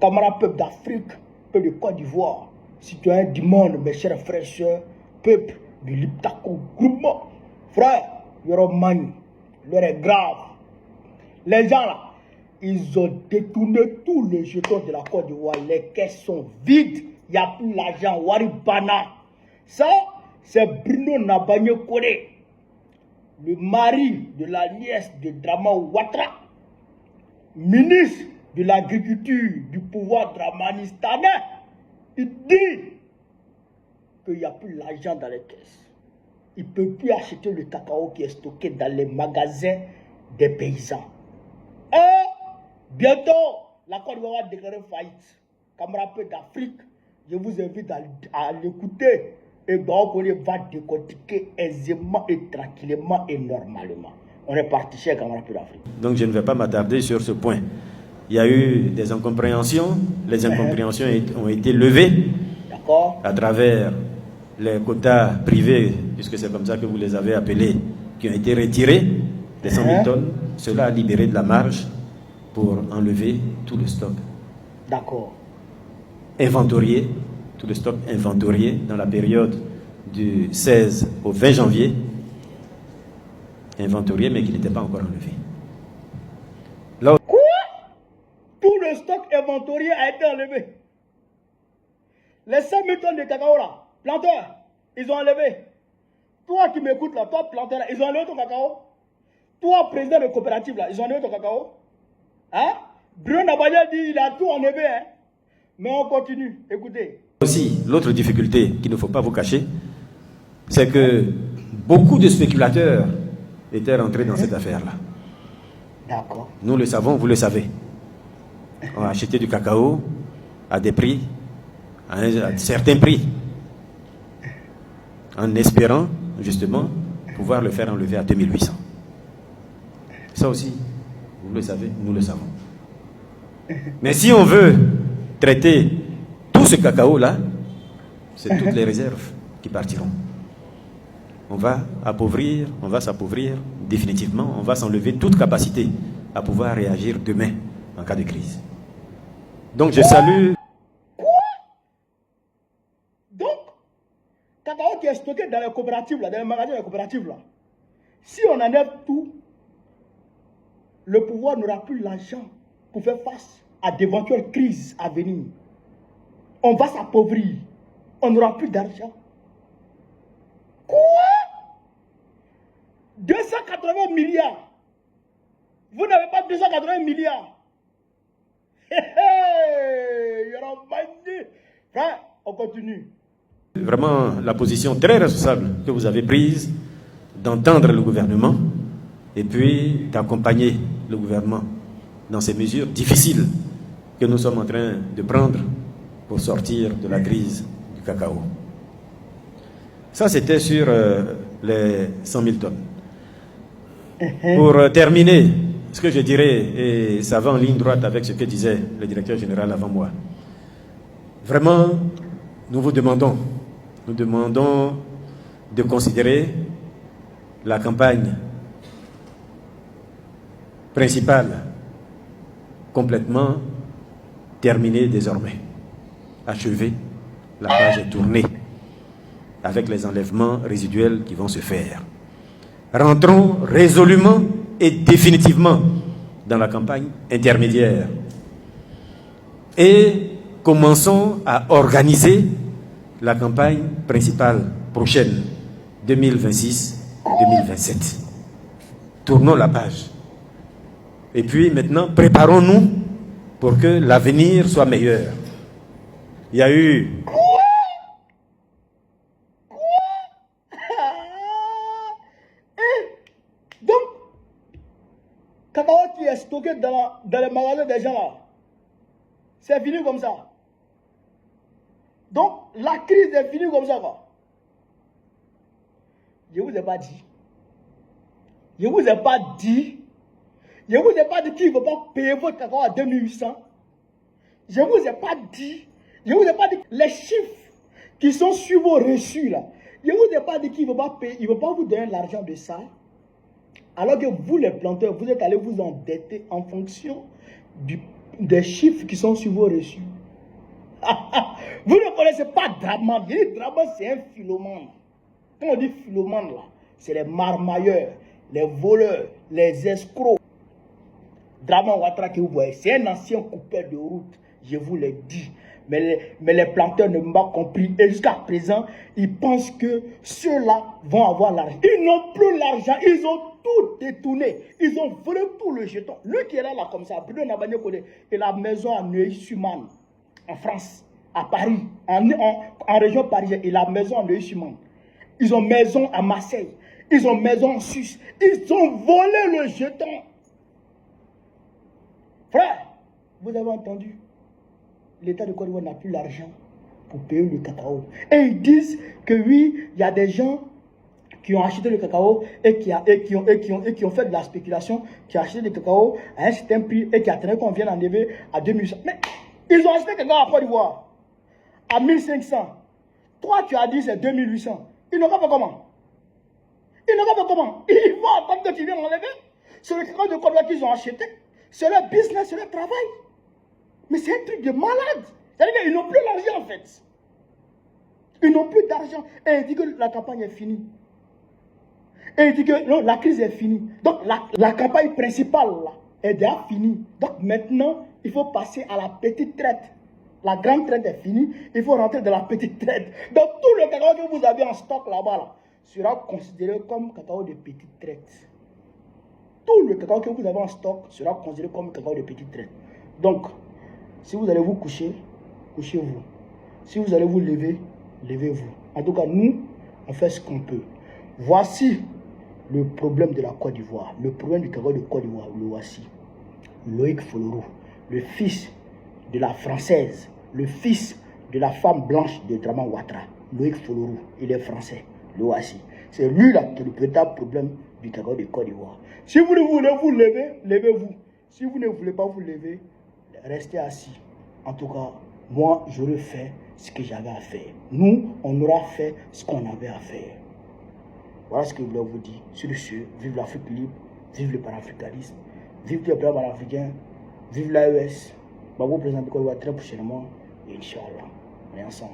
camarades peuple d'Afrique, peuple de Côte d'Ivoire, citoyens du monde, mes chers frères et sœurs, peuple de l'Iptako groupement, frère, Yoromani, l'heure est grave. Les gens là, ils ont détourné tous les jetons de la Côte d'Ivoire, les caisses sont vides, il n'y a plus l'argent, Waribana. Ça, c'est Bruno Nabagné Kone, le mari de la nièce de Drama Ouattara, ministre de l'agriculture du pouvoir dramanistanais. Il dit qu'il n'y a plus l'argent dans les caisses. Il ne peut plus acheter le cacao qui est stocké dans les magasins des paysans. Et bientôt, la Côte d'Ivoire va déclarer faillite. Camarades d'Afrique, je vous invite à l'écouter. Et Baokolé va décortiquer aisément et tranquillement et normalement. On est parti chez camarades d'Afrique. Donc je ne vais pas m'attarder sur ce point. Il y a eu des incompréhensions. Les incompréhensions ont été levées à travers les quotas privés, puisque c'est comme ça que vous les avez appelés, qui ont été retirés des 100 000 tonnes. Cela a libéré de la marge pour enlever tout le stock. D'accord. Inventorié, tout le stock inventorié dans la période du 16 au 20 janvier. Inventorié, mais qui n'était pas encore enlevé. Là, quoi? Tout le stock inventorié a été enlevé. Les 100 000 tonnes de cacao là, planteurs, ils ont enlevé. Toi qui m'écoutes là, toi planteur là, ils ont enlevé ton cacao. Toi président de coopérative là, ils ont enlevé ton cacao. Hein? Bruno Nabagné dit il a tout enlevé. Hein? Mais on continue, écoutez. Aussi, l'autre difficulté qu'il ne faut pas vous cacher, c'est que beaucoup de spéculateurs étaient rentrés dans cette affaire-là. D'accord. Nous le savons, vous le savez. On a acheté du cacao à des prix, à certains prix, en espérant justement pouvoir le faire enlever à 2800. Ça aussi, vous le savez, nous le savons. Mais si on veut traiter tout ce cacao-là, c'est toutes les réserves qui partiront. On va s'appauvrir définitivement, on va s'enlever toute capacité à pouvoir réagir demain en cas de crise. Donc je salue... Quoi? Donc, cacao qui est stocké dans les coopératives, là, dans les magasins des coopératives, là, si on enlève tout, le pouvoir n'aura plus l'argent pour faire face à d'éventuelles crises à venir. On va s'appauvrir. On n'aura plus d'argent. Quoi? 280 milliards. Vous n'avez pas 280 milliards. Frère, on continue. Vraiment la position très responsable que vous avez prise d'entendre le gouvernement et puis d'accompagner le gouvernement dans ces mesures difficiles que nous sommes en train de prendre pour sortir de la crise du cacao. Ça, c'était sur les 100 000 tonnes. Pour terminer, ce que je dirais, et ça va en ligne droite avec ce que disait le directeur général avant moi, vraiment, nous vous demandons de considérer la campagne principale complètement terminée désormais, achevée, la page est tournée avec les enlèvements résiduels qui vont se faire. Rentrons résolument et définitivement dans la campagne intermédiaire et commençons à organiser la campagne principale prochaine 2026-2027. Tournons la page. Et puis maintenant, préparons-nous pour que l'avenir soit meilleur. Il y a eu... Donc, cacao qui est stocké dans les magasins des gens là, c'est fini comme ça. Donc, la crise est finie comme ça, quoi. Je vous ai pas dit. Je vous ai pas dit qu'il ne faut pas payer votre cacao à 2800. Je vous ai pas dit. Je vous ai pas dit les chiffres qui sont sur vos reçus là. Je vous ai pas dit qu'il ne faut pas payer. Il ne faut pas vous donner l'argent de ça. Alors que vous, les planteurs, vous êtes allés vous endetter en fonction des chiffres qui sont sur vos reçus. Vous ne connaissez pas Draman. Draman, c'est un philomane. Quand on dit philomane, là, c'est les marmailleurs, les voleurs, les escrocs. Draman Ouattara que vous voyez, c'est un ancien coupeur de route, je vous l'ai dit. Mais les planteurs ne m'ont pas compris. Et jusqu'à présent, ils pensent que ceux-là vont avoir l'argent. Ils n'ont plus l'argent. Ils ont tout détourné. Ils ont volé tout le jeton. Lui qui est là, comme ça, Bruno Nabagné Kodé, et la maison à Neuilly-sur-Marne, en France, à Paris, en région parisienne, et la maison à Neuilly-sur-Marne. Ils ont maison à Marseille. Ils ont maison en Suisse. Ils ont volé le jeton. Frère, vous avez entendu? L'État de Côte d'Ivoire n'a plus l'argent pour payer le cacao. Et ils disent que oui, il y a des gens qui ont acheté le cacao et qui ont fait de la spéculation, qui ont acheté le cacao à un certain prix et qui attendaient qu'on vienne enlever à 2800. Mais ils ont acheté le cacao à Côte d'Ivoire à 1500. Toi, tu as dit c'est 2800. Ils n'ont pas fait comment? Ils n'ont pas fait comment? Ils vont attendre que tu viennes enlever. C'est le cacao de Côte d'Ivoire qu'ils ont acheté. C'est leur business, c'est leur travail. Mais c'est un truc de malade. C'est-à-dire qu'ils n'ont plus l'argent en fait. Ils n'ont plus d'argent. Et ils disent que la campagne est finie. Et ils disent que non, la crise est finie. Donc la campagne principale là, est déjà finie. Donc maintenant, il faut passer à la petite traite. La grande traite est finie. Il faut rentrer dans la petite traite. Donc tout le cacao que vous avez en stock là-bas là, sera considéré comme cacao de petite traite. Tout le cacao que vous avez en stock sera considéré comme cacao de petite traite. Donc, si vous allez vous coucher, couchez-vous. Si vous allez vous lever, levez-vous. En tout cas, nous, on fait ce qu'on peut. Voici le problème de la Côte d'Ivoire. Le problème du cacao de Côte d'Ivoire, le voici. Loïc Folorou, le fils de la française, le fils de la femme blanche de Draman Ouattara. Loïc Folorou, il est français. Le voici. C'est lui là qui est le véritable problème du cacao de Côte d'Ivoire. Si vous voulez vous lever, levez-vous. Si vous ne voulez pas vous lever, restez assis. En tout cas, moi, j'aurais fait ce que j'avais à faire. Nous, on aura fait ce qu'on avait à faire. Voilà ce que je voulais vous dire. Sur ce, vive l'Afrique libre, vive le panafricanisme, vive les blancs panafricains, vive l'AES. Je vais vous présenter très prochainement. Et Inch'Allah, on est ensemble.